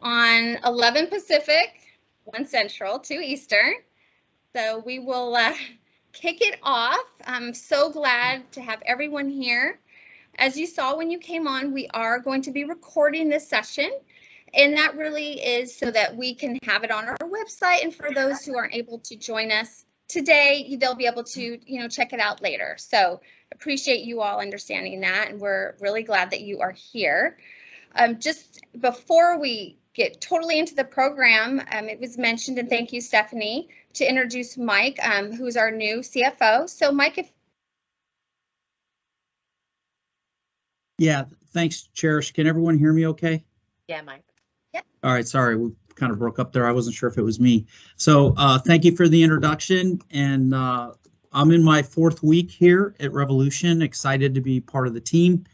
on 11 Pacific, 1 Central, 2 Eastern. So we will kick it off. I'm so glad to have everyone here. As you saw when you came on, we are going to be recording this session. And that really is so that we can have it on our website. And for those who aren't able to join us today, they'll be able to, check it out later. So appreciate you all understanding that. And we're really glad that you are here. Just before we get totally into the program, it was mentioned, and thank you, Stephanie, to introduce Mike, who's our new CFO. So Mike, if Yeah, thanks, Cherish. Can everyone hear me okay? Yeah, Mike. Yep. All right, sorry, we kind of broke up there. I wasn't sure if it was me. So thank you for the introduction. And I'm in my 4th week here at Revolution, excited to be part of the team.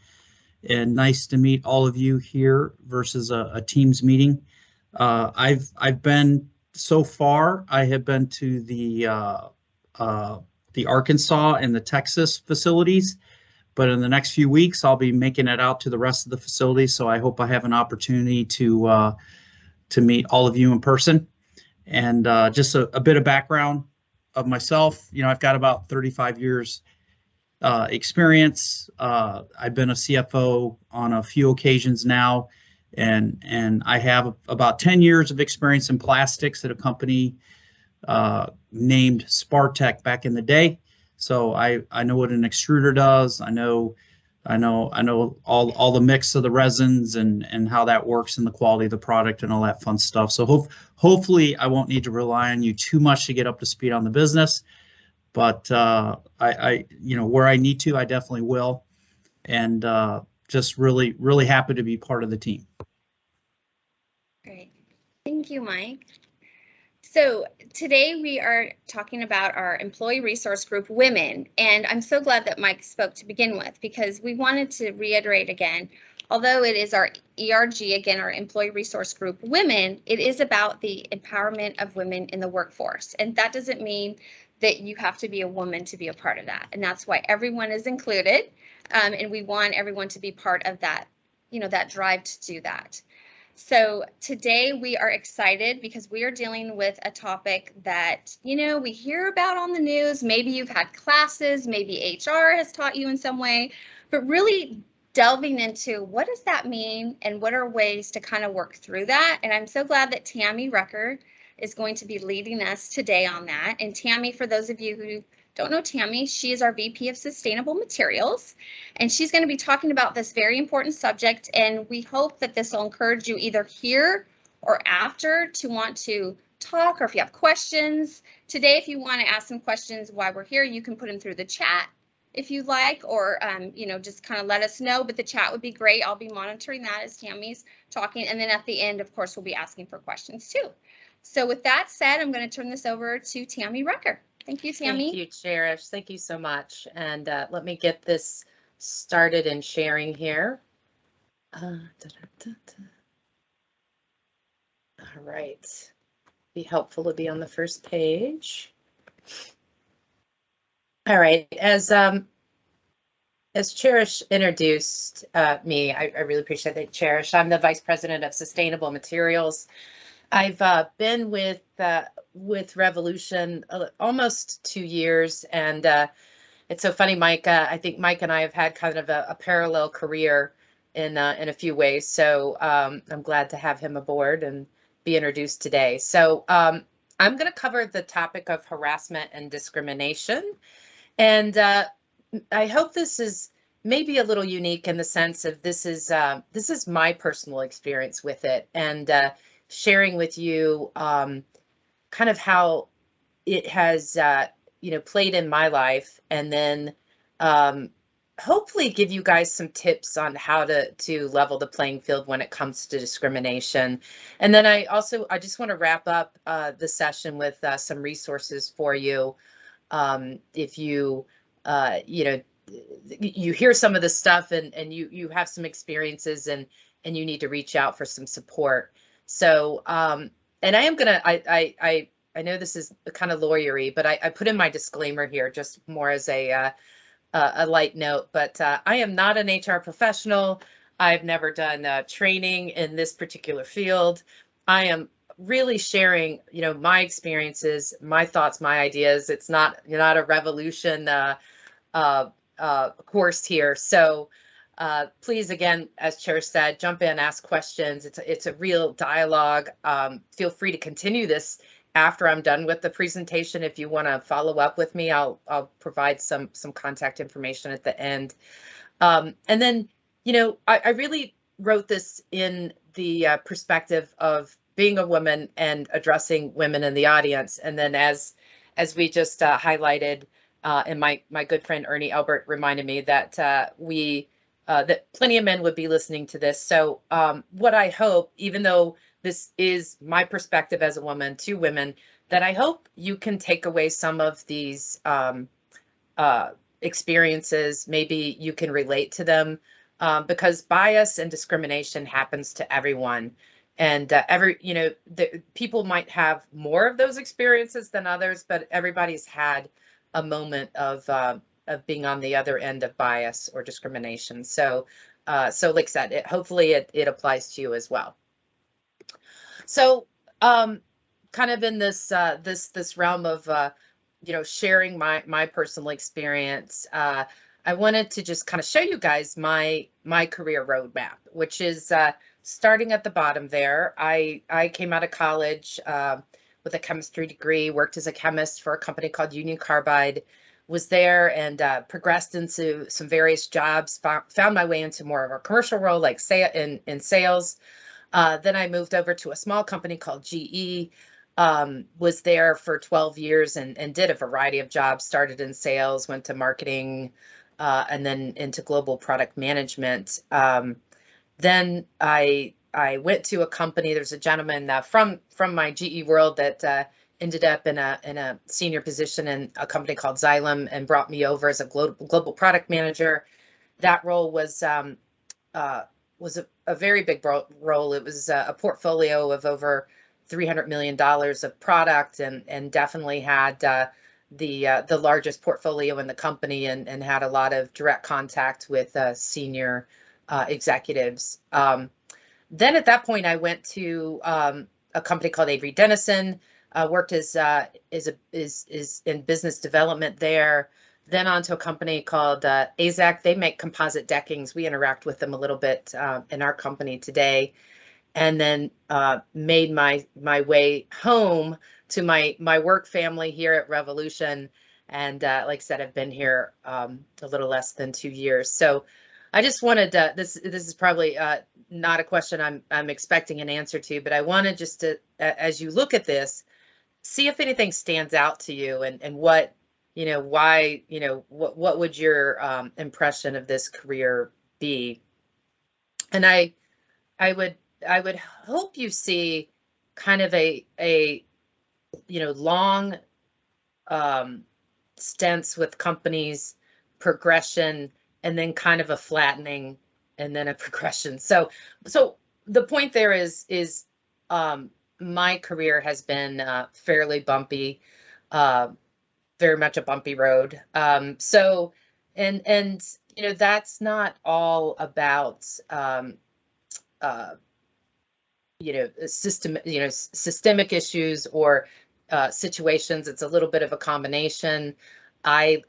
And nice to meet all of you here versus a Teams meeting. I've been so far. I have been to the Arkansas and the Texas facilities, but in the next few weeks I'll be making it out to the rest of the facilities. So I hope I have an opportunity to meet all of you in person. And just a bit of background of myself. I've got about 35 years. Experience. I've been a CFO on a few occasions now, and I have about 10 years of experience in plastics at a company named Spartech back in the day. So I know what an extruder does. I know all the mix of the resins and how that works and the quality of the product and all that fun stuff. So hopefully I won't need to rely on you too much to get up to speed on the business. But I where I need to, I definitely will, and just really happy to be part of the team. Great, thank you, Mike. So today we are talking about our employee resource group, Women, and I'm so glad that Mike spoke to begin with, because we wanted to reiterate again, although it is our ERG, again, our employee resource group, Women, it is about the empowerment of women in the workforce, and that doesn't mean that you have to be a woman to be a part of that. And that's why everyone is included. And we want everyone to be part of that, that drive to do that. So today we are excited because we are dealing with a topic that, we hear about on the news. Maybe you've had classes, maybe HR has taught you in some way, but really delving into what does that mean and what are ways to kind of work through that. And I'm so glad that Tammy Rucker is going to be leading us today on that. And Tammy, for those of you who don't know Tammy, she is our VP of Sustainable Materials, and she's going to be talking about this very important subject. And we hope that this will encourage you either here or after to want to talk, or if you have questions. Today, if you want to ask some questions while we're here, you can put them through the chat if you like, or just kind of let us know, but the chat would be great. I'll be monitoring that as Tammy's talking. And then at the end, of course, we'll be asking for questions too. So with that said, I'm going to turn this over to Tammy Rucker. Thank you, Tammy. Thank you, Cherish. Thank you so much. And let me get this started in sharing here. All right. Be helpful to be on the first page. All right. As Cherish introduced me, I really appreciate that, Cherish. I'm the Vice President of Sustainable Materials. I've been with Revolution almost 2 years, and it's so funny, Mike. I think Mike and I have had kind of a parallel career in a few ways. So I'm glad to have him aboard and be introduced today. So I'm going to cover the topic of harassment and discrimination, and I hope this is maybe a little unique in the sense of this is my personal experience with it, and sharing with you kind of how it has played in my life, and then hopefully give you guys some tips on how to level the playing field when it comes to discrimination. And then I just want to wrap up the session with some resources for you. If you you hear some of this stuff and you have some experiences and you need to reach out for some support. So, and I am gonna, I know this is kind of lawyery, but I put in my disclaimer here just more as a light note, but I am not an HR professional. I've never done training in this particular field. I am really sharing, my experiences, my thoughts, my ideas. It's not a revolution course here. So please, again, as Chair said, jump in, ask questions. It's a real dialogue. Feel free to continue this after I'm done with the presentation. If you want to follow up with me, I'll provide some contact information at the end. And then, I really wrote this in the perspective of being a woman and addressing women in the audience. And then as we just highlighted, and my good friend Ernie Albert reminded me that that plenty of men would be listening to this. So what I hope, even though this is my perspective as a woman to women, that I hope you can take away some of these experiences. Maybe you can relate to them, because bias and discrimination happens to everyone. And people might have more of those experiences than others, but everybody's had a moment of being on the other end of bias or discrimination. So like I said, hopefully it applies to you as well. So kind of in this realm of sharing my personal experience, I wanted to just kind of show you guys my career roadmap, which is starting at the bottom there. I came out of college with a chemistry degree, worked as a chemist for a company called Union Carbide, was there and progressed into some various jobs, found my way into more of a commercial role, like in sales. Then I moved over to a small company called GE, was there for 12 years and did a variety of jobs, started in sales, went to marketing, and then into global product management. Then I went to a company. There's a gentleman from my GE world that ended up in a senior position in a company called Xylem and brought me over as a global product manager. That role was a very big role. It was a portfolio of over $300 million of product, and definitely had the largest portfolio in the company, and had a lot of direct contact with senior executives. Then at that point, I went to a company called Avery Dennison, worked as in business development there. Then on to a company called AZAC. They make composite deckings. We interact with them a little bit in our company today. And then made my way home to my work family here at Revolution. And like I said, I've been here a little less than 2 years. So I just wanted to, this is probably not a question I'm expecting an answer to, but I wanted just to, as you look at this, see if anything stands out to you, and what, why, what would your impression of this career be? And I would hope you see kind of a long stints with companies, progression, and then kind of a flattening, and then a progression. So the point there is my career has been fairly bumpy, very much a bumpy road. So that's not all about systemic issues or situations. It's a little bit of a combination. I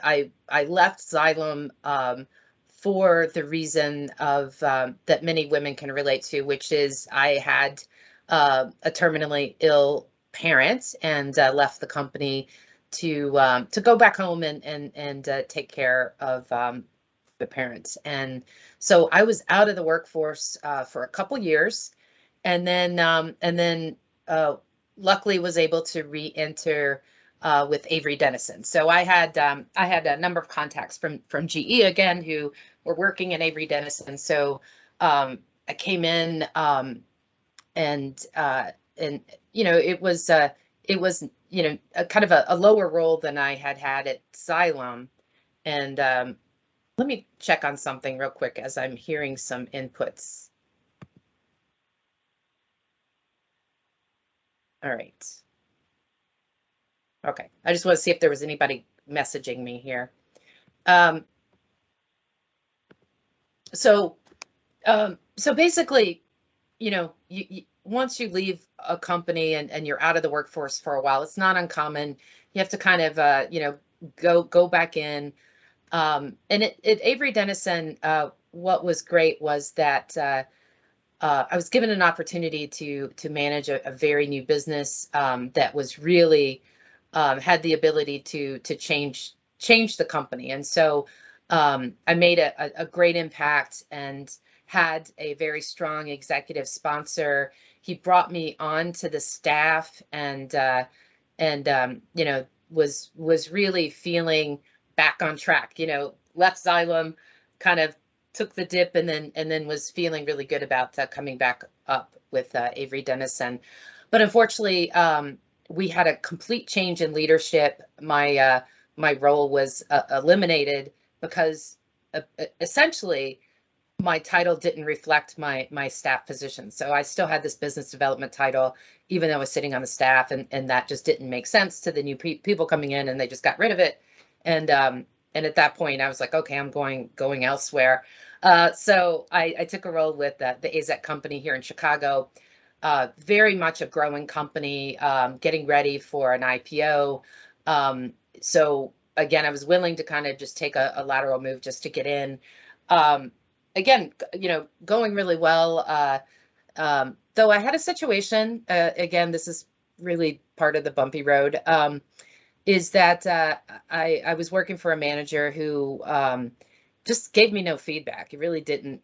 left Xylem for the reason of that many women can relate to, which is I had a terminally ill parent, and left the company to go back home and take care of the parents. And so I was out of the workforce for a couple years, and then luckily was able to re-enter with Avery Dennison. So I had a number of contacts from GE again who were working in Avery Dennison. So I came in and it was a kind of a lower role than I had at Xylem. And let me check on something real quick as I'm hearing some inputs. All right. Okay, I just want to see if there was anybody messaging me here. So So basically, once you leave a company and you're out of the workforce for a while, it's not uncommon. You have to kind of, go back in. And at Avery Dennison, what was great was that I was given an opportunity to manage a very new business that was really had the ability to change the company. And so I made a great impact and had a very strong executive sponsor. He brought me onto the staff and was really feeling back on track. Left Xylem, kind of took the dip, and then was feeling really good about coming back up with Avery Dennison. But unfortunately, we had a complete change in leadership. My role was eliminated because essentially my title didn't reflect my staff position. So I still had this business development title, even though I was sitting on the staff, and that just didn't make sense to the new people coming in, and they just got rid of it. And at that point, I was like, okay, I'm going elsewhere. So I took a role with the AZEC company here in Chicago. Very much a growing company, getting ready for an IPO. So again, I was willing to kind of just take a lateral move just to get in. Again, going really well. Though I had a situation, again, this is really part of the bumpy road, is that I was working for a manager who just gave me no feedback. He really didn't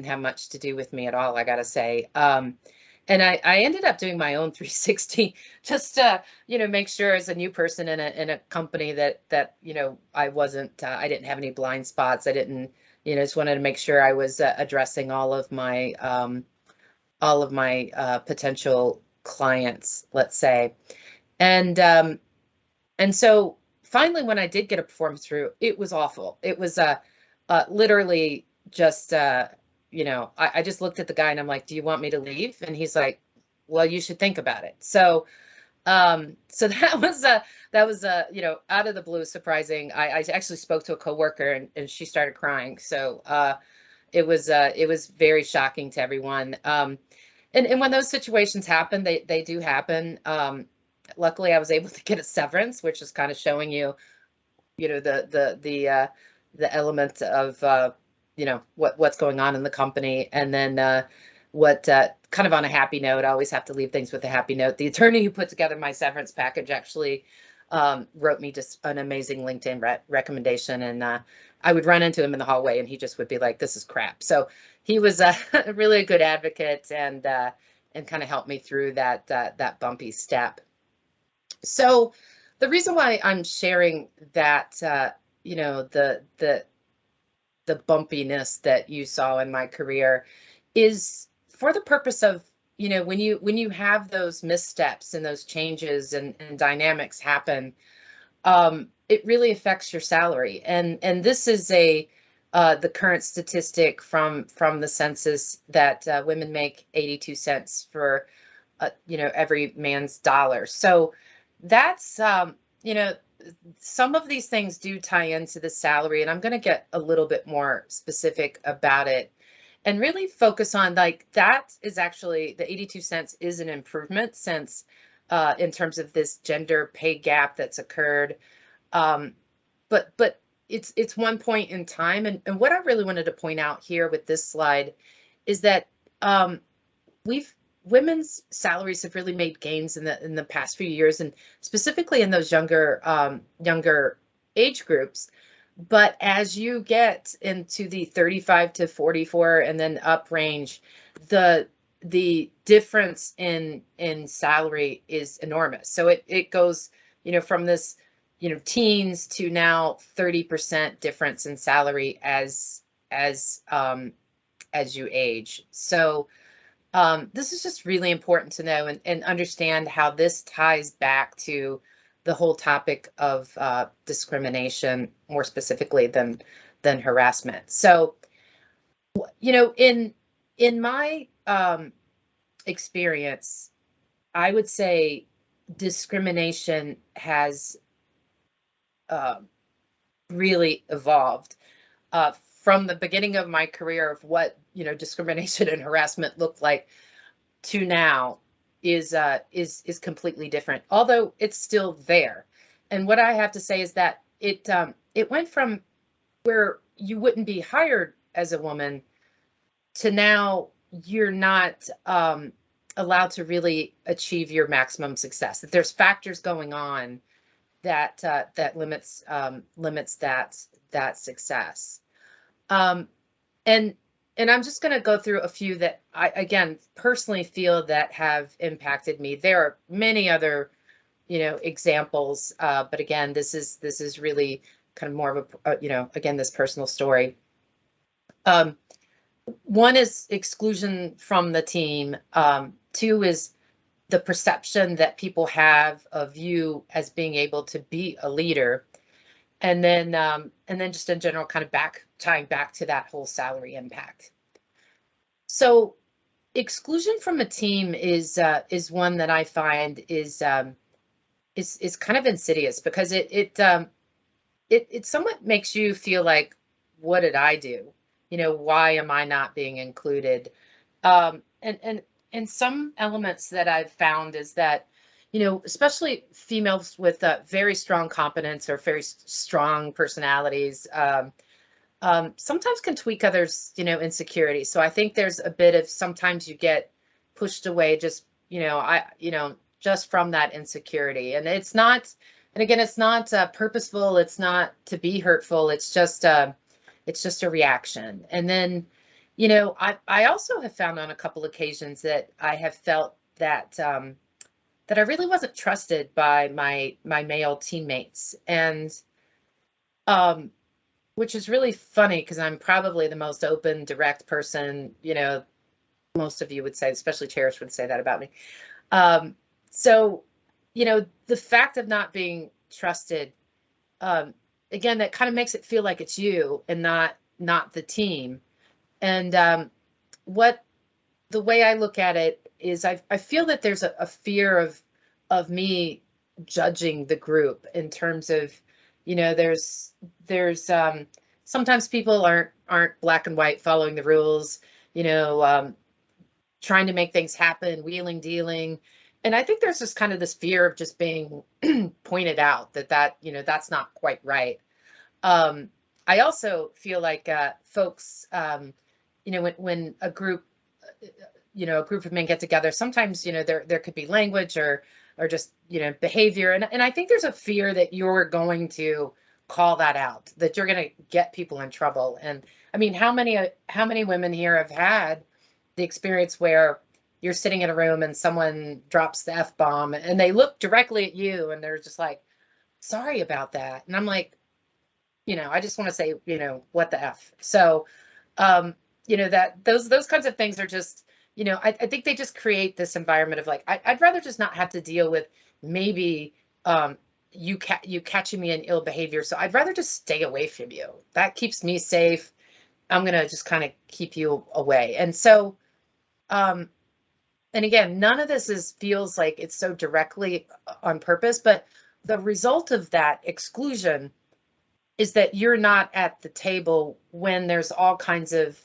have much to do with me at all, I gotta say. And I ended up doing my own 360 just to, make sure as a new person in a company that I wasn't, I didn't have any blind spots. I didn't, just wanted to make sure I was addressing all of my potential clients, let's say. And so finally, when I did get a performance through, it was awful. It was literally just, I just looked at the guy and I'm like, do you want me to leave? And he's like, well, you should think about it. So so that was out of the blue, surprising. I actually spoke to a coworker and she started crying. So it was very shocking to everyone. And when those situations happen, they do happen. Luckily, I was able to get a severance, which is kind of showing you, the element of what's going on in the company, and then what kind of on a happy note. I always have to leave things with a happy note. The attorney who put together my severance package actually wrote me just an amazing LinkedIn recommendation, and I would run into him in the hallway, and he just would be like, "This is crap." So he was really a good advocate and kind of helped me through that bumpy step. So the reason why I'm sharing that, the bumpiness that you saw in my career is for the purpose of, when you have those missteps and those changes and dynamics happen, it really affects your salary. And this is the current statistic from the census that women make 82 cents for every man's dollar. So that's some of these things do tie into the salary, and I'm going to get a little bit more specific about it and really focus on, like, that is actually, the 82 cents is an improvement since in terms of this gender pay gap that's occurred. But it's one point in time, and what I really wanted to point out here with this slide is that women's salaries have really made gains in the past few years, and specifically in those younger age groups. But as you get into the 35 to 44 and then up range, the difference in salary is enormous. So it goes, from this, teens to now 30% difference in salary as you age. So this is just really important to know and understand how this ties back to the whole topic of discrimination, more specifically than harassment. So, in my experience, I would say discrimination has really evolved from the beginning of my career of what, discrimination and harassment looked like to now is completely different, although it's still there. And what I have to say is that it went from where you wouldn't be hired as a woman to now you're not allowed to really achieve your maximum success. That there's factors going on that limits that success. And I'm just going to go through a few that I, again, personally feel that have impacted me. There are many other, examples, but again, this is really kind of more of a, again, this personal story. One is exclusion from the team. Two is the perception that people have of you as being able to be a leader. And then just in general, kind of tying back to that whole salary impact. So exclusion from a team is one that I find is kind of insidious, because it somewhat makes you feel like, what did I do? Why am I not being included? And some elements that I've found is that, especially females with very strong competence or very strong personalities, sometimes can tweak others, insecurities. So I think there's a bit of, sometimes you get pushed away just, just from that insecurity. And it's not, and again, it's not purposeful. It's not to be hurtful. It's just a reaction. And then, I also have found on a couple occasions that I have felt that that I really wasn't trusted by my male teammates, and which is really funny, because I'm probably the most open, direct person. Most of you would say, especially Cherish would say that about me. So, the fact of not being trusted, again, that kind of makes it feel like it's you and not the team. And the way I look at it is I feel that there's a fear of me judging the group in terms of, there's sometimes people aren't black and white following the rules, trying to make things happen, wheeling, dealing. And I think there's just kind of this fear of just being pointed out that that's not quite right. I also feel like folks, when a group of men get together, sometimes, there could be language or just, behavior. And I think there's a fear that you're going to call that out, that you're going to get people in trouble. And I mean, how many women here have had the experience where you're sitting in a room and someone drops the F-bomb and they look directly at you and they're just like, sorry about that. And I'm like, I just want to say, what the F. So, that those kinds of things are just, I think they just create this environment of like, I'd rather just not have to deal with maybe you catching me in ill behavior. So I'd rather just stay away from you. That keeps me safe. I'm going to just kind of keep you away. And so, and again, none of this feels like it's so directly on purpose, but the result of that exclusion is that you're not at the table when there's all kinds of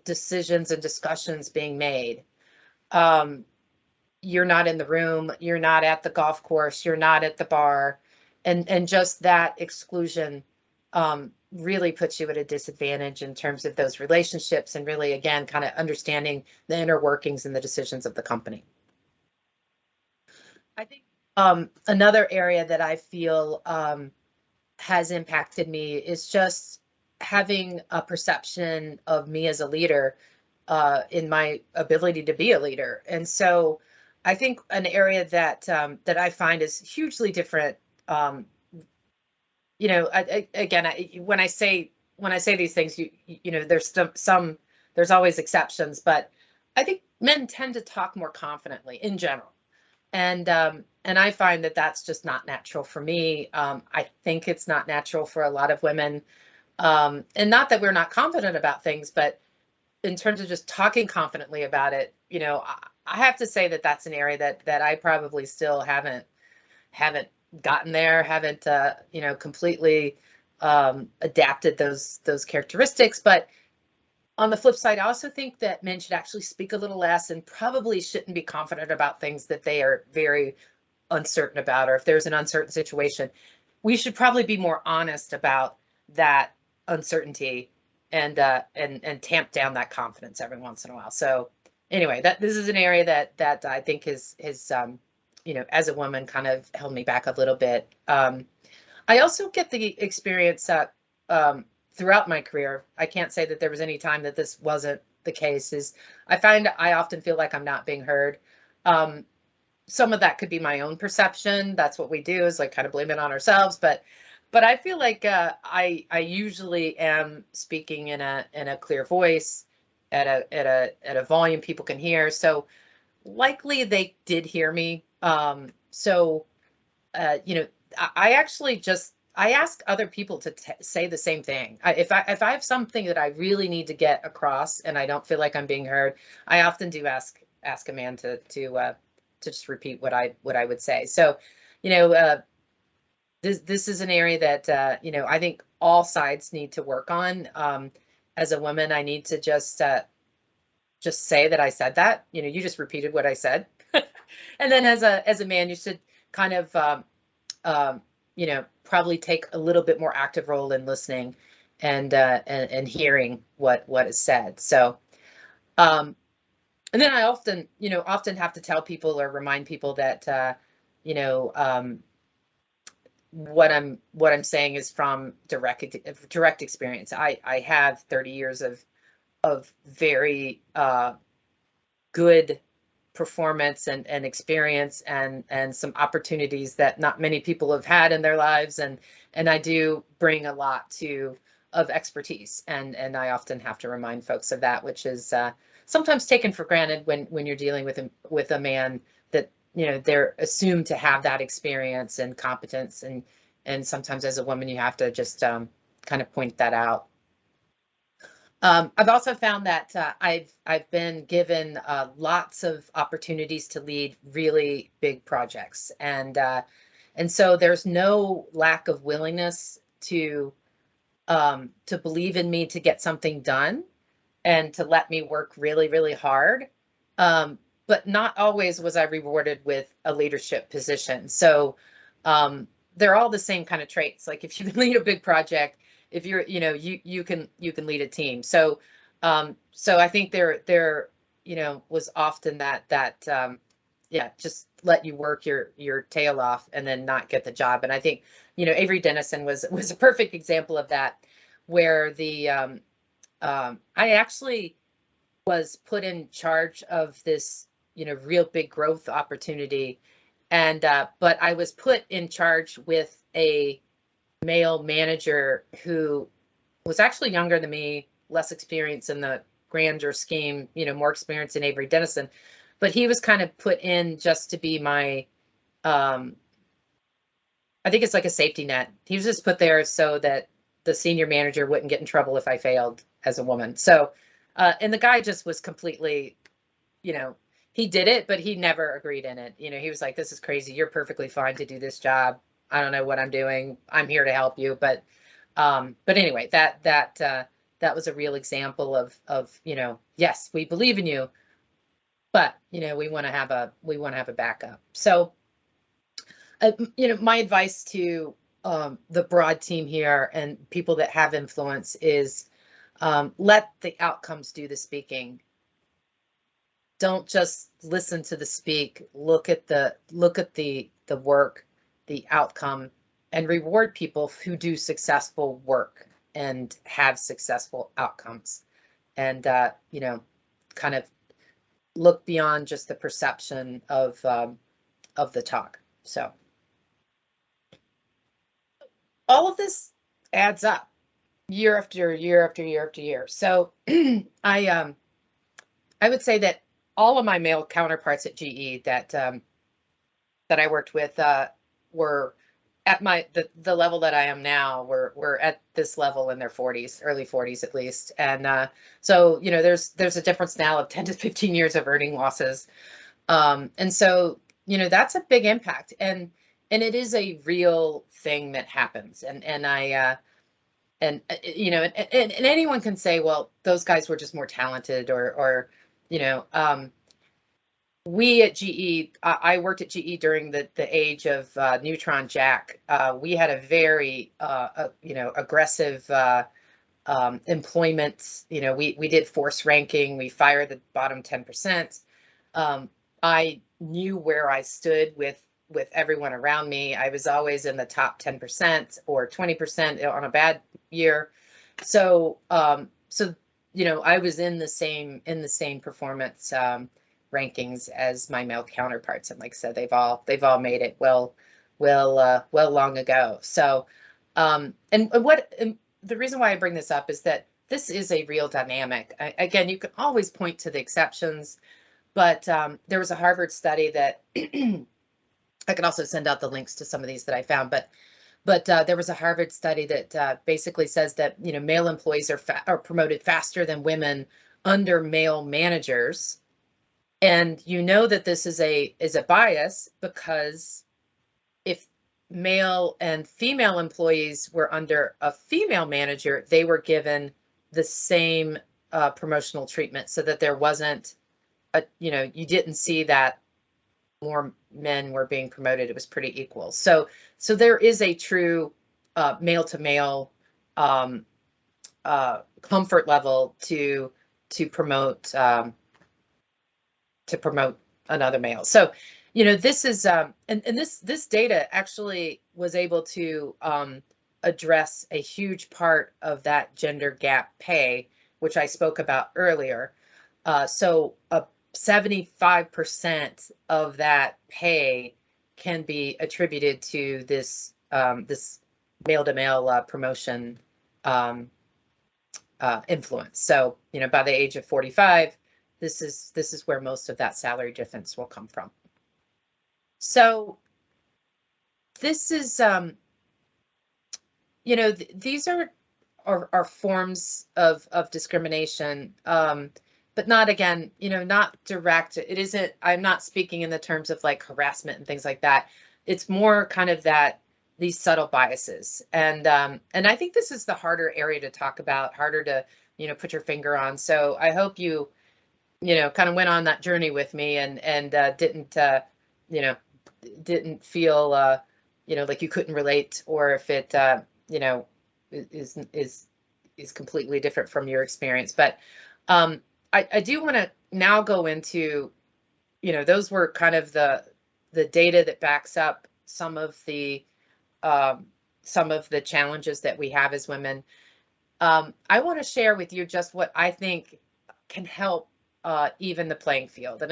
decisions and discussions being made. You're not in the room, you're not at the golf course, you're not at the bar, and just that exclusion really puts you at a disadvantage in terms of those relationships, and really, again, kind of understanding the inner workings and the decisions of the company. I think another area that I feel has impacted me is just having a perception of me as a leader, in my ability to be a leader. And so I think an area that I find is hugely different. When I say these things, there's always exceptions, but I think men tend to talk more confidently in general. And I find that that's just not natural for me. I think it's not natural for a lot of women. And not that we're not confident about things, but in terms of just talking confidently about it, I have to say that that's an area that I probably still haven't gotten there, haven't, completely adapted those characteristics. But on the flip side, I also think that men should actually speak a little less and probably shouldn't be confident about things that they are very uncertain about, or if there's an uncertain situation, we should probably be more honest about that uncertainty and tamp down that confidence every once in a while. So anyway, this is an area that I think has you know, as a woman, kind of held me back a little bit. I also get the experience that throughout my career, I can't say that there was any time that this wasn't the case, is I often feel like I'm not being heard. Some of that could be my own perception. That's what we do, is like kind of blame it on ourselves. But I feel like I usually am speaking in a clear voice at a volume people can hear. So likely they did hear me. You know, I actually I ask other people to say the same thing. If I have something that I really need to get across and I don't feel like I'm being heard, I often do ask a man to just repeat what I would say. So, you know, this is an area that you know, I think all sides need to work on. As a woman, I need to just say that I said that. You know, you just repeated what I said, and then as a man, you should kind of you know, probably take a little bit more active role in listening and hearing what is said. So, and then I often have to tell people or remind people that you know, what I'm saying is from direct experience. I have 30 years of very good performance and experience and some opportunities that not many people have had in their lives, and I do bring a lot of expertise, and I often have to remind folks of that, which is sometimes taken for granted when you're dealing with a man, that, you know, they're assumed to have that experience and competence, and sometimes as a woman you have to just kind of point that out. I've also found that I've been given lots of opportunities to lead really big projects, and so there's no lack of willingness to believe in me to get something done and to let me work really, really hard. But not always was I rewarded with a leadership position. So they're all the same kind of traits. Like if you lead a big project, if you're, you know, you can lead a team. So I think there you know, was often that yeah, just let you work your tail off and then not get the job. And I think, you know, Avery Dennison was a perfect example of that, where the I actually was put in charge of this, you know, real big growth opportunity, and but I was put in charge with a male manager who was actually younger than me, less experience in the grander scheme, you know, more experience in Avery Dennison, but he was kind of put in just to be my, I think it's like a safety net. He was just put there so that the senior manager wouldn't get in trouble if I failed as a woman. So, and the guy just was completely, you know, he did it, but he never agreed in it. You know, he was like, this is crazy. You're perfectly fine to do this job. I don't know what I'm doing. I'm here to help you. But anyway, that was a real example of, you know, yes, we believe in you, but, you know, we want to have a backup. So, you know, my advice to the broad team here and people that have influence is let the outcomes do the speaking. Don't just listen to the speak. Look at the work, the outcome, and reward people who do successful work and have successful outcomes. And you know, kind of look beyond just the perception of the talk. So all of this adds up year after year after year after year. So I would say that all of my male counterparts at GE that I worked with were at the level that I am now. We're at this level in their 40s, early 40s at least. And so, you know, there's a difference now of 10 to 15 years of earning losses. And so, you know, that's a big impact. And it is a real thing that happens. And I you know, and anyone can say, well, those guys were just more talented, or you know, we at GE, I worked at GE during the age of Neutron Jack. We had a very you know, aggressive employment. You know, we did force ranking. We fired the bottom 10%. I knew where I stood with everyone around me. I was always in the top 10% or 20% on a bad year. So so you know, I was in the same performance rankings as my male counterparts, and like I said, they've all made it well long ago. So and the reason why I bring this up is that this is a real dynamic. Again, you can always point to the exceptions, but there was a Harvard study that I can also send out the links to some of these that I found, but there was a Harvard study that basically says that, you know, male employees are promoted faster than women under male managers. And you know that this is a bias, because if male and female employees were under a female manager, they were given the same promotional treatment, so that there wasn't you know, you didn't see that more men were being promoted. It was pretty equal. So there is a true male to male comfort level to promote another male. So, you know, this is and this data actually was able to address a huge part of that gender gap pay, which I spoke about earlier. So 75% of that pay can be attributed to this this male to male promotion influence. So, you know, by the age of 45, this is where most of that salary difference will come from. So this is you know, these are forms of discrimination, but not, again, you know, not direct. It isn't, I'm not speaking in the terms of like harassment and things like that. It's more kind of that, these subtle biases. And I think this is the harder area to talk about, harder to, you know, put your finger on. So I hope you know, kind of went on that journey with me, and didn't, you know, didn't feel, you know, like you couldn't relate, or if it, you know, is completely different from your experience. But I do want to now go into, you know, those were kind of the data that backs up some of the challenges that we have as women. I want to share with you just what I think can help even the playing field.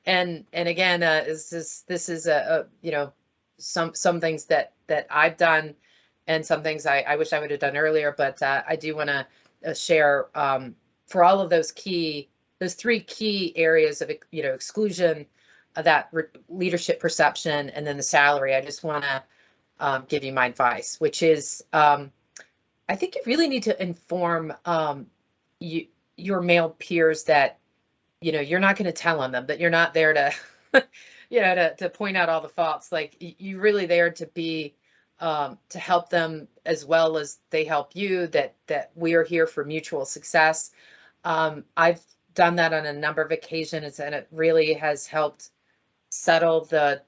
And again, this is a you know, some things that I've done, and some things I wish I would have done earlier. But I do want to share for all of those three key areas of, you know, exclusion, that leadership perception, and then the salary. I just want to give you my advice, which is I think you really need to inform your male peers that, you know, you're not going to tell on them, that you're not there to, you know, to point out all the faults. Like, you're really there to be, to help them as well as they help you, that we are here for mutual success. I've done that on a number of occasions, and it really has helped settle the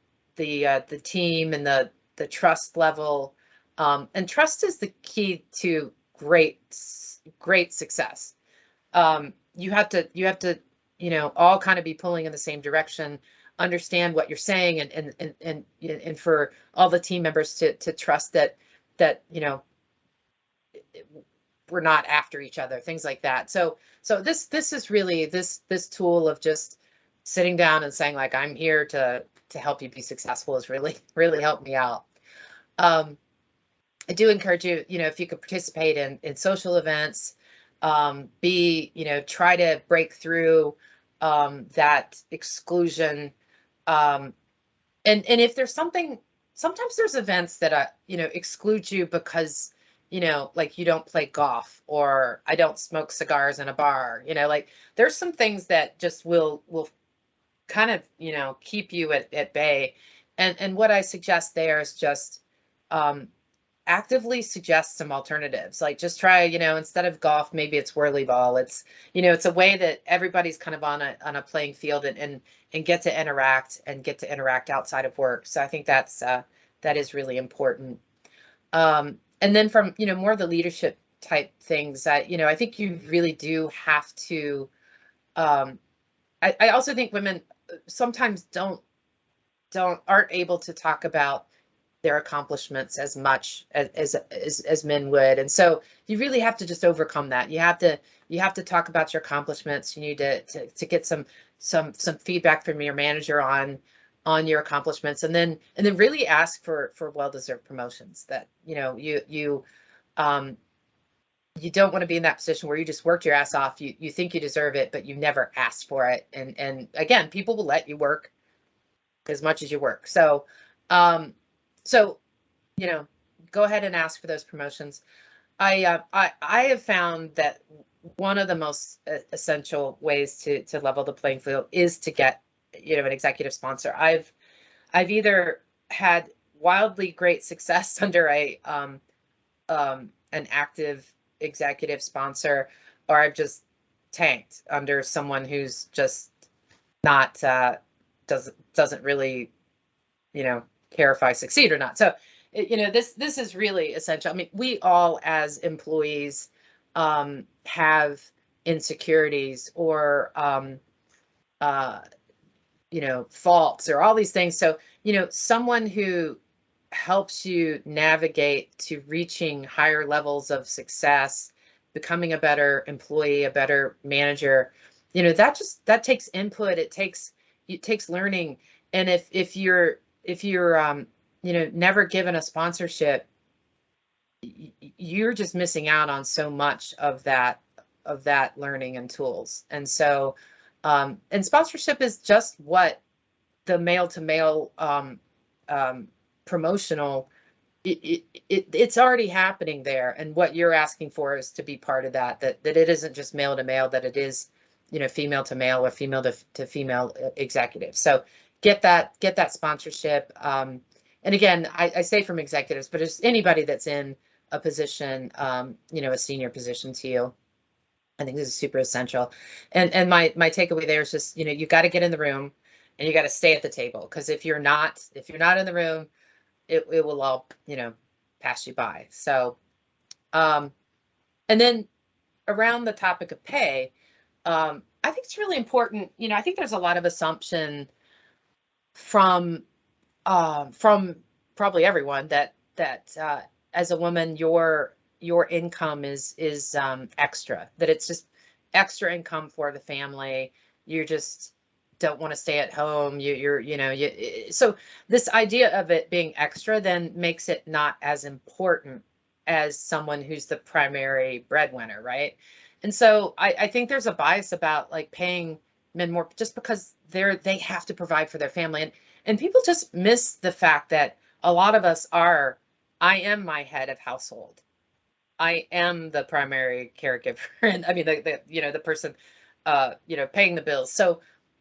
team and the trust level. And trust is the key to great success. You have to, you know, all kind of be pulling in the same direction, understand what you're saying, and for all the team members to trust that, you know, we're not after each other, things like that. So this is really this tool of just sitting down and saying, like, I'm here to help you be successful, has really helped me out. I do encourage you, you know, if you could participate in social events, you know, try to break through that exclusion. And if there's something, sometimes there's events that, you know, exclude you because, you know, like, you don't play golf, or I don't smoke cigars in a bar, you know, like, there's some things that just will kind of, you know, keep you at bay. And what I suggest there is just, actively suggest some alternatives. Like just try, instead of golf, maybe it's whirly ball. It's, it's a way that everybody's kind of on a playing field and get to interact outside of work. So I think that is really important. And then from, more of the leadership type things that, I think you really do have to, I also think women sometimes aren't able to talk about their accomplishments as much as men would. And so you really have to just overcome that. You have to talk about your accomplishments. You need to get some feedback from your manager on your accomplishments, and then really ask for well-deserved promotions. That you don't want to be in that position where you just worked your ass off. You think you deserve it, but you never asked for it. And again, people will let you work as much as you work. So go ahead and ask for those promotions. I have found that one of the most essential ways to level the playing field is to get, an executive sponsor. I've either had wildly great success under an active executive sponsor, or I've just tanked under someone who's just not doesn't really, care if I succeed or not. So, this is really essential. I mean, we all as employees have insecurities or faults or all these things. So, someone who helps you navigate to reaching higher levels of success, becoming a better employee, a better manager, that takes input. It takes learning. And if you're never given a sponsorship, you're just missing out on so much of that learning and tools. And so, and sponsorship is just what the male to male promotional, it's already happening there. And what you're asking for is to be part of that it isn't just male to male, that it is, female to male or female to female executives. So get that sponsorship. And again, I say from executives, but it's anybody that's in a position, a senior position to you. I think this is super essential. And my takeaway there is just, you got to get in the room and you got to stay at the table. Because if you're not in the room, it will all, pass you by. So, and then around the topic of pay, I think it's really important. I think there's a lot of assumption from probably everyone that as a woman, your income is extra, that it's just extra income for the family. You just don't want to stay at home. So this idea of it being extra then makes it not as important as someone who's the primary breadwinner, right? And so I think there's a bias about like paying men more just because they have to provide for their family. And people just miss the fact that a lot of us I am my head of household. I am the primary caregiver, and I mean the person paying the bills. So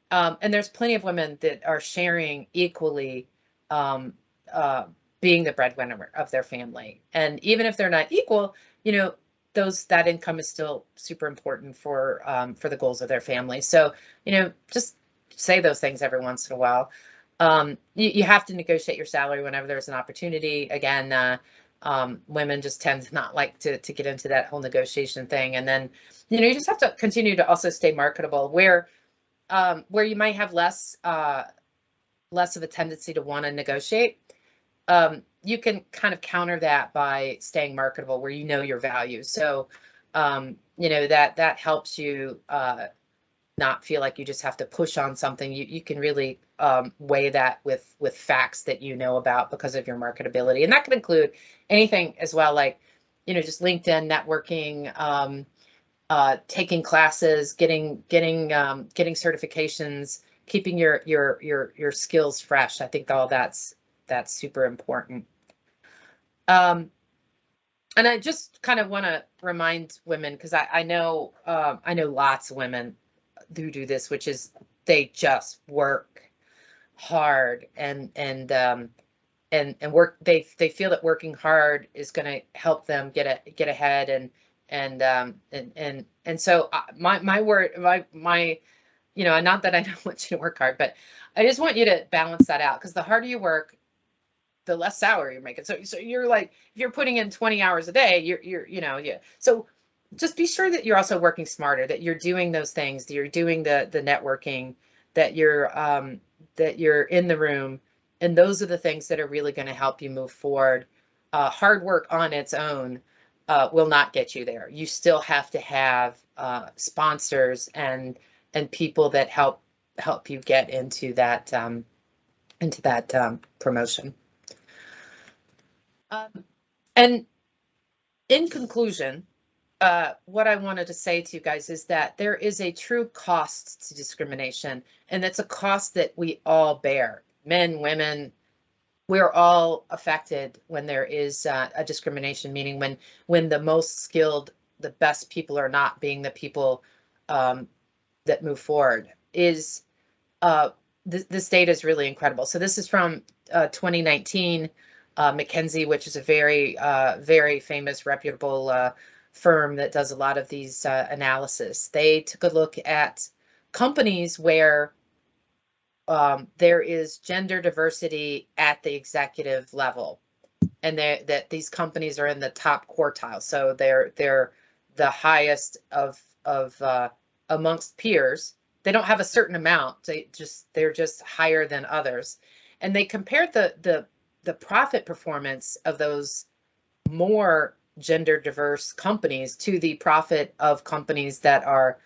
and there's plenty of women that are sharing equally being the breadwinner of their family. And even if they're not equal, that income is still super important for the goals of their family. So, just say those things every once in a while. You have to negotiate your salary whenever there's an opportunity. Again, women just tend to not like to get into that whole negotiation thing. And then, you just have to continue to also stay marketable where you might have less of a tendency to want to negotiate. You can kind of counter that by staying marketable where your value. So, that helps you not feel like you just have to push on something. You can really weigh that with facts that about because of your marketability. And that could include anything as well, like, just LinkedIn, networking, taking classes, getting certifications, keeping your skills fresh. I think all that's super important. And I just kind of want to remind women, because I know lots of women who do this, which is they just work hard and and work. They feel that working hard is going to help them get ahead, and so my word, my you know, not that I don't want you to work hard, but I just want you to balance that out, because the harder you work, the less salary you're making. So you're like, if you're putting in 20 hours a day, you're you know, yeah. So just be sure that you're also working smarter, that you're doing those things, that you're doing the networking, that you're in the room, and those are the things that are really going to help you move forward. Hard work on its own will not get you there. You still have to have sponsors and people that help you get into that promotion. And in conclusion, what I wanted to say to you guys is that there is a true cost to discrimination, and it's a cost that we all bear. Men, women, we're all affected when there is a discrimination, meaning when the most skilled, the best people are not being the people that move forward. This data is really incredible. So this is from 2019. McKinsey, which is a very famous, reputable firm that does a lot of these analysis. They took a look at companies where there is gender diversity at the executive level, and that these companies are in the top quartile. So they're the highest of amongst peers. They don't have a certain amount. They're just higher than others. And they compared the profit performance of those more gender diverse companies to the profit of companies that are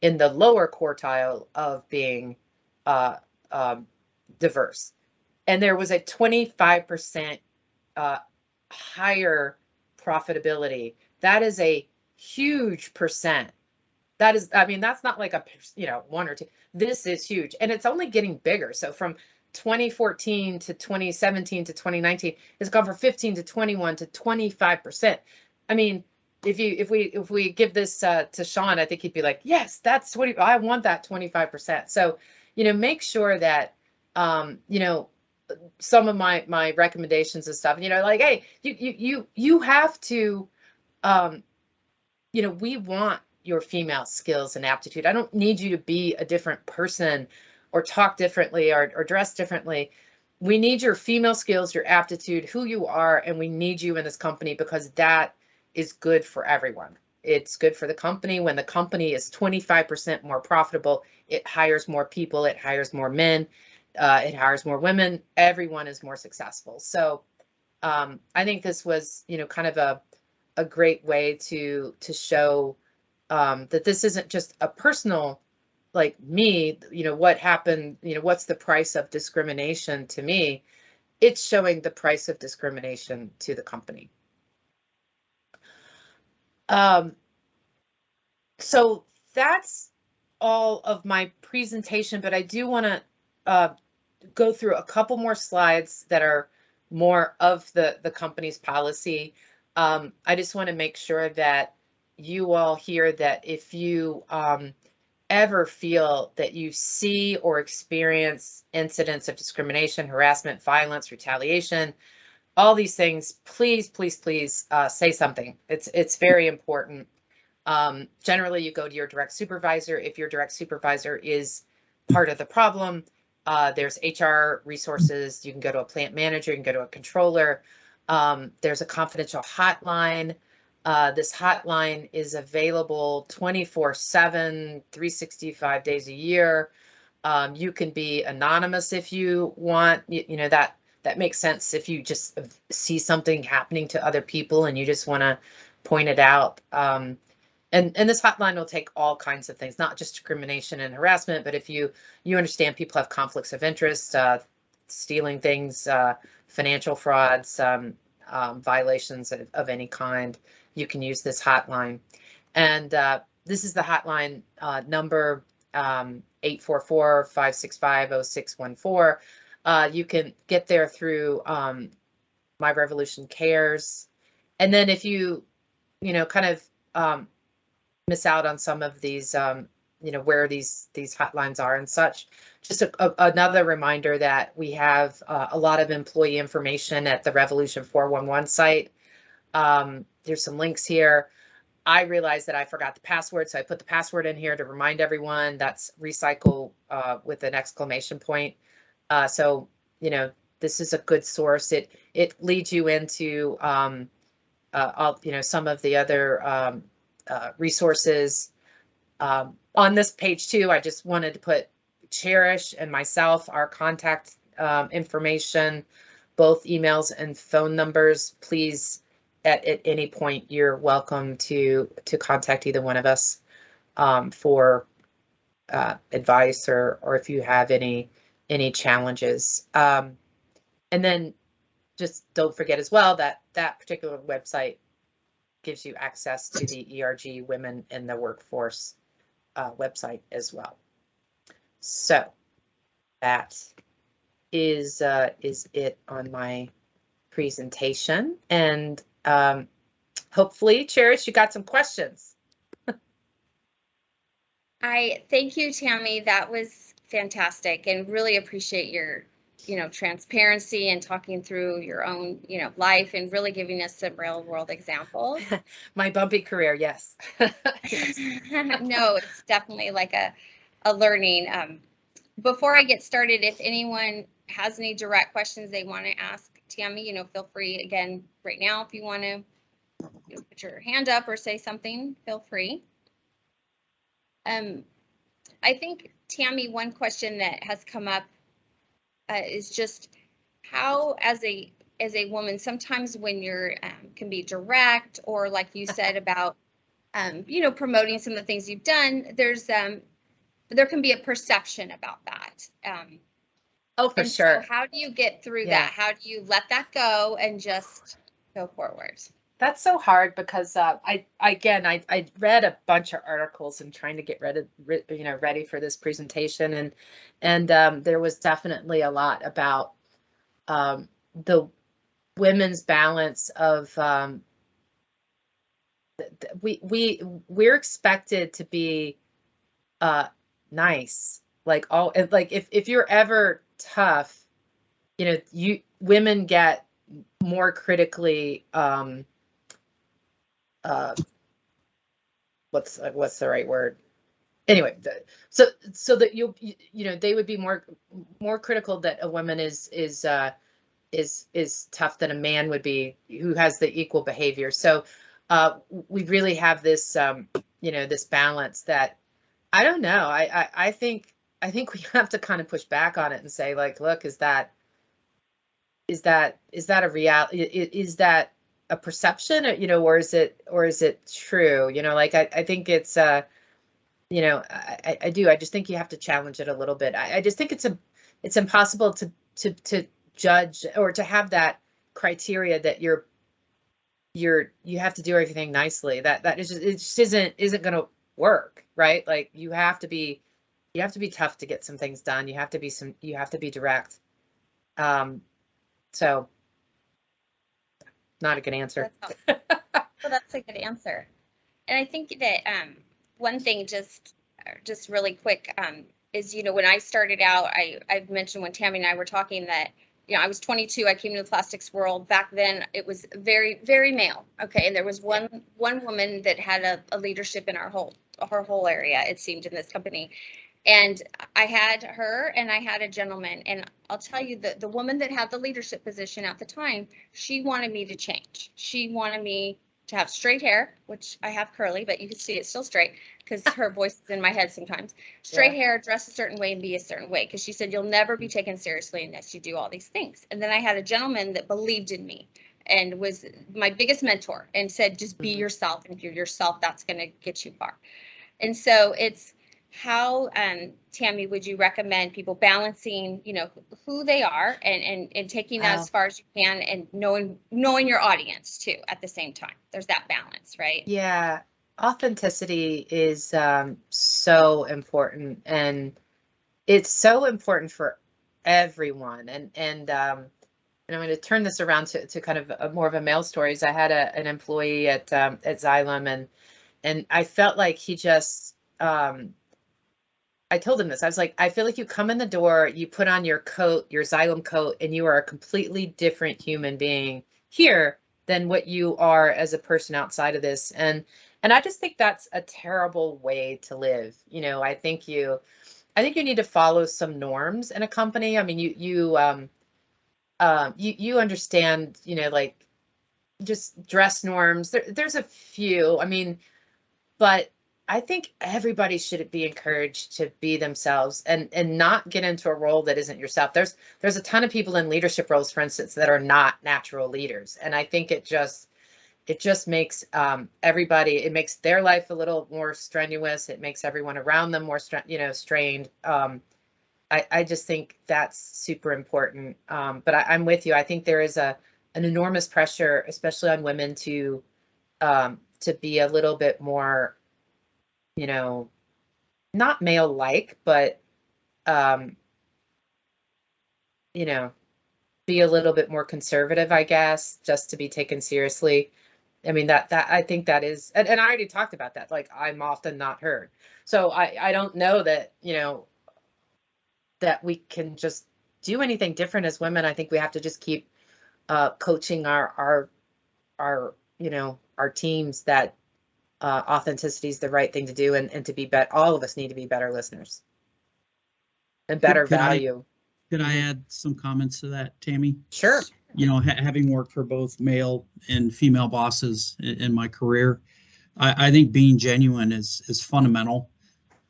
in the lower quartile of being diverse. And there was a 25% higher profitability. That is a huge percent. That is, I mean, that's not like a, you know, 1 or 2. This is huge, and it's only getting bigger. So from 2014 to 2017 to 2019, it's gone from 15 to 21 to 25%. I mean, if we give this to Sean, I think he'd be like, yes, that's 20. I want that 25%. So, you know, make sure that you know, some of my recommendations and stuff, you know, like, hey, you have to, you know, we want your female skills and aptitude. I don't need you to be a different person or talk differently or dress differently. We need your female skills, your aptitude, who you are, and we need you in this company, because that is good for everyone. It's good for the company. When the company is 25% more profitable, it hires more people, it hires more men, it hires more women. Everyone is more successful. So I think this was, you know, kind of a great way to show that this isn't just a personal, like me, you know, what happened, you know, what's the price of discrimination to me? It's showing the price of discrimination to the company. So that's all of my presentation, but I do want to go through a couple more slides that are more of the company's policy. I just want to make sure that you all hear that if you ever feel that you see or experience incidents of discrimination, harassment, violence, retaliation, all these things, please say something. It's very important. Generally, you go to your direct supervisor. If your direct supervisor is part of the problem, there's HR resources. You can go to a plant manager, you can go to a controller. There's a confidential hotline. This hotline is available 24/7, 365 days a year. You can be anonymous if you want. You know, that makes sense if you just see something happening to other people and you just want to point it out. And this hotline will take all kinds of things, not just discrimination and harassment, but if you understand people have conflicts of interest, stealing things, financial frauds, violations of any kind, you can use this hotline. And this is the hotline number, 844-565-0614. You can get there through My Revolution Cares. And then if you know, kind of miss out on some of these you know, where these hotlines are and such. Just another reminder that we have a lot of employee information at the Revolution 411 site. There's some links here. I realized that I forgot the password, so I put the password in here to remind everyone. That's recycle with an exclamation point. So, you know, this is a good source. It leads you into all, you know, some of the other resources. On this page too, I just wanted to put Cherish and myself, our contact information, both emails and phone numbers. Please, at any point, you're welcome to contact either one of us for advice or if you have any challenges. And then just don't forget as well that that particular website gives you access to the ERG Women in the Workforce website as well. So that is it on my presentation, and hopefully, Cherish, you got some questions. I thank you, Tammy. That was fantastic, and really appreciate your, transparency and talking through your own, life and really giving us some real world examples. My bumpy career, yes. Yes. No, it's definitely like a learning. Before I get started, if anyone has any direct questions they want to ask Tammy, feel free again right now. If you want to put your hand up or say something, feel free. I think, Tammy, one question that has come up is just how, as a woman, sometimes when you're can be direct, or like you said about promoting some of the things you've done, there's there can be a perception about that. Oh, for sure. So how do you get through that? How do you let that go and just go forward? That's so hard because I read a bunch of articles and trying to get ready for this presentation, and there was definitely a lot about the women's balance of we're expected to be nice, like if you're ever tough, women get more critically what's the right word? Anyway, so that they would be more critical that a woman is tough than a man would be who has the equal behavior. So we really have this this balance that I don't know. I think we have to kind of push back on it and say, like, look, is that a reality? Is that a perception, or is it true? I think it's I just think you have to challenge it a little bit. I just think it's impossible to judge or to have that criteria that you have to do everything nicely. That is just, it just isn't going to work, right? Like you have to be tough to get some things done. You have to be direct. So not a good answer. Well, that's a good answer. And I think that one thing just really quick is, when I started out, I've mentioned when Tammy and I were talking that, I was 22, I came to the plastics world. Back then it was very, very male. Okay. And there was one woman that had a leadership in our whole area, it seemed, in this company. And I had her and I had a gentleman, and I'll tell you that the woman that had the leadership position at the time, she wanted me to change. She wanted me to have straight hair, which I have curly, but you can see it's still straight because her voice is in my head sometimes. Straight hair, dress a certain way, and be a certain way, because she said you'll never be taken seriously unless you do all these things. And then I had a gentleman that believed in me and was my biggest mentor and said, just be yourself. And if you're yourself, that's going to get you far. And so it's how, Tammy, would you recommend people balancing, who they are and taking that as far as you can, and knowing your audience too at the same time? There's that balance, right? Yeah. Authenticity is so important, and it's so important for everyone. And I'm going to turn this around to kind of more of a male stories. I had an employee at Xylem, and I felt like he just I told him this. I was like, I feel like you come in the door, you put on your coat, your Xylem coat, and you are a completely different human being here than what you are as a person outside of this. And I just think that's a terrible way to live. You know, I think you need to follow some norms in a company. I mean, you understand, you know, like just dress norms. There's a few. I mean, but I think everybody should be encouraged to be themselves and not get into a role that isn't yourself. There's a ton of people in leadership roles, for instance, that are not natural leaders, and I think it just makes everybody, it makes their life a little more strenuous. It makes everyone around them more strained. I just think that's super important. But I'm with you. I think there is an enormous pressure, especially on women, to be a little bit more, you know, not male-like, but you know, be a little bit more conservative, I guess, just to be taken seriously. I mean, that I think that is, and I already talked about that. Like, I'm often not heard. So I don't know that, you know, that we can just do anything different as women. I think we have to just keep coaching our you know, our teams that authenticity is the right thing to do, and to be better. All of us need to be better listeners and better value. Could I add some comments to that, Tammy? Sure. You know, having worked for both male and female bosses in my career, I think being genuine is fundamental.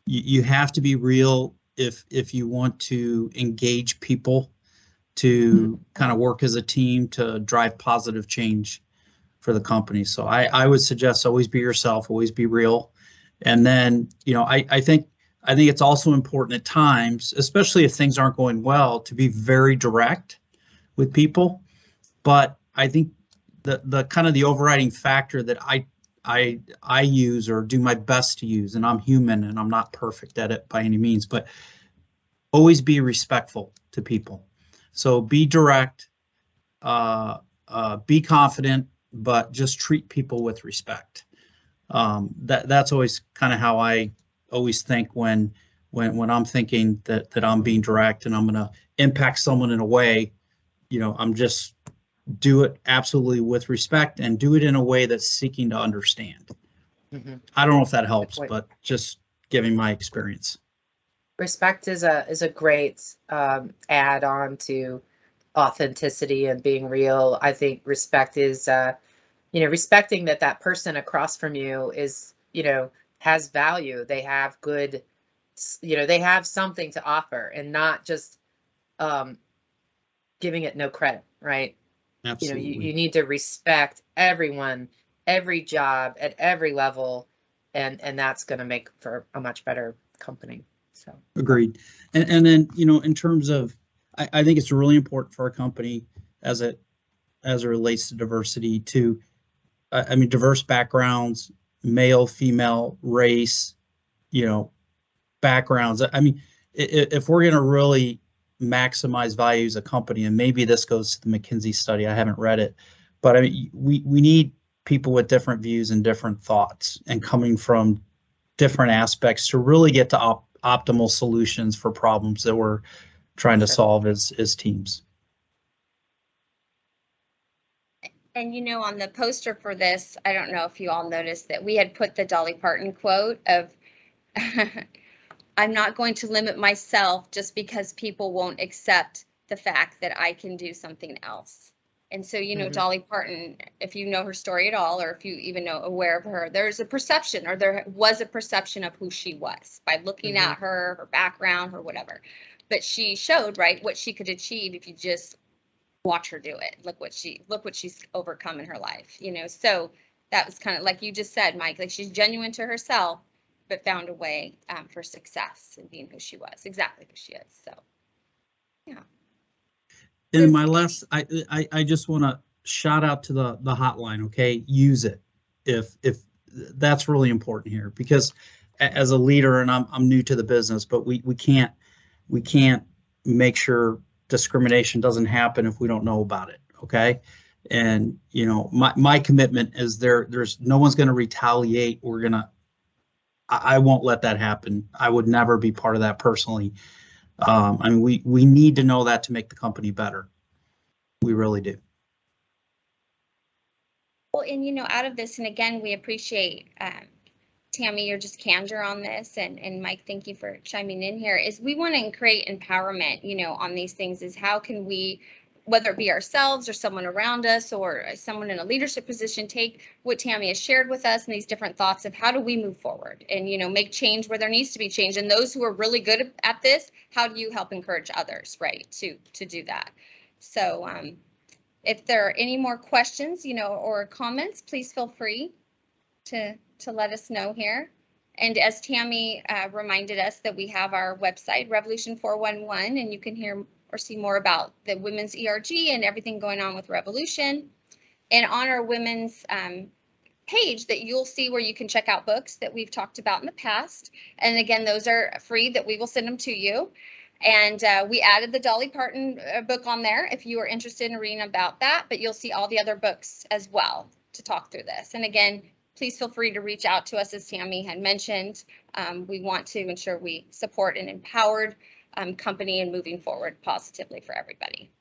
You have to be real if you want to engage people, to kind of work as a team to drive positive change for the company. So I would suggest always be yourself, always be real. And then, you know, I think it's also important at times, especially if things aren't going well, to be very direct with people. But I think the kind of the overriding factor that I use or do my best to use, and I'm human and I'm not perfect at it by any means, but always be respectful to people. So be direct, be confident, but just treat people with respect. That's always kind of how I always think when I'm thinking that I'm being direct and I'm going to impact someone in a way. You know, I'm just do it absolutely with respect and do it in a way that's seeking to understand. Mm-hmm. I don't know if that helps, but just giving my experience. Respect is a great add on to authenticity and being real. I think respect is, you know, respecting that person across from you is, you know, has value. They have good, you know, they have something to offer, and not just giving it no credit, right? Absolutely. You know, you need to respect everyone, every job at every level, and that's going to make for a much better company. So agreed. And then, you know, in terms of, I think it's really important for our company as it relates to diversity to, I mean, diverse backgrounds, male, female, race, you know, backgrounds. I mean, if we're going to really maximize value as a company, and maybe this goes to the McKinsey study, I haven't read it, but I mean, we need people with different views and different thoughts and coming from different aspects to really get to optimal solutions for problems that we're trying to solve as teams. And you know, on the poster for this, I don't know if you all noticed that we had put the Dolly Parton quote of, I'm not going to limit myself just because people won't accept the fact that I can do something else. And so, you know, Mm-hmm. Dolly Parton, if you know her story at all, or if you even know aware of her, there's a perception, or there was a perception of who she was by looking Mm-hmm. at her background, or whatever. But she showed, right, what she could achieve if you just watch her do it. Look what she's overcome in her life, you know. So that was kind of like you just said, Mike, like she's genuine to herself, but found a way for success in being who she was, exactly who she is. So, yeah. And my last, I just want to shout out to the hotline. Okay, use it if that's really important here, because as a leader, and I'm new to the business, but we can't make sure discrimination doesn't happen if we don't know about it. Okay. And, you know, my commitment is there's no one's going to retaliate. We're going to I won't let that happen. I would never be part of that personally. I mean, we need to know that to make the company better. We really do. Well, and out of this, and again, we appreciate Tammy, your just candor on this, and Mike, thank you for chiming in here, is we want to create empowerment, on these things, is how can we, whether it be ourselves or someone around us or someone in a leadership position, take what Tammy has shared with us and these different thoughts of how do we move forward and, make change where there needs to be change. And those who are really good at this, how do you help encourage others, right, to do that? So if there are any more questions, or comments, please feel free to let us know here. And as Tammy reminded us that we have our website, Revolution 411, and you can hear or see more about the women's ERG and everything going on with Revolution. And on our women's page that you'll see where you can check out books that we've talked about in the past. And again, those are free, that we will send them to you. And we added the Dolly Parton book on there if you are interested in reading about that, but you'll see all the other books as well to talk through this. And again, please feel free to reach out to us, as Tammy had mentioned. We want to ensure we support an empowered company and moving forward positively for everybody.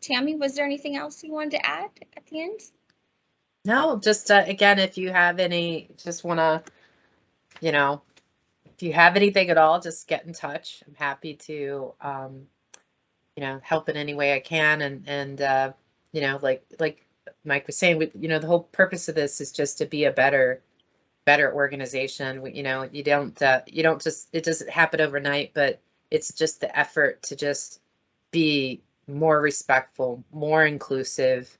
Tammy, was there anything else you wanted to add at the end? No, just again, if you have any, just want to, if you have anything at all, just get in touch. I'm happy to, help in any way I can. And like Mike was saying, the whole purpose of this is just to be a better organization. You don't just, it doesn't happen overnight, but it's just the effort to just be more respectful, more inclusive,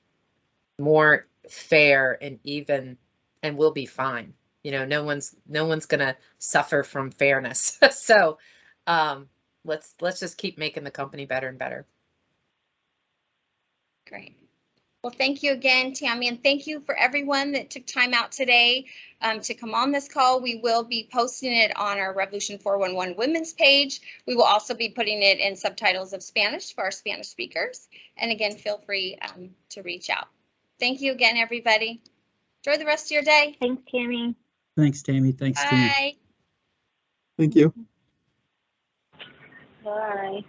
more fair, and even, and we'll be fine. No one's gonna suffer from fairness. So let's just keep making the company better and better. Great. Well, thank you again, Tammy, and thank you for everyone that took time out today to come on this call. We will be posting it on our Revolution 411 Women's page. We will also be putting it in subtitles of Spanish for our Spanish speakers. And again, feel free to reach out. Thank you again, everybody. Enjoy the rest of your day. Thanks, Tammy. Thanks, Tammy. Thanks, Tammy. Bye. Thank you. Bye.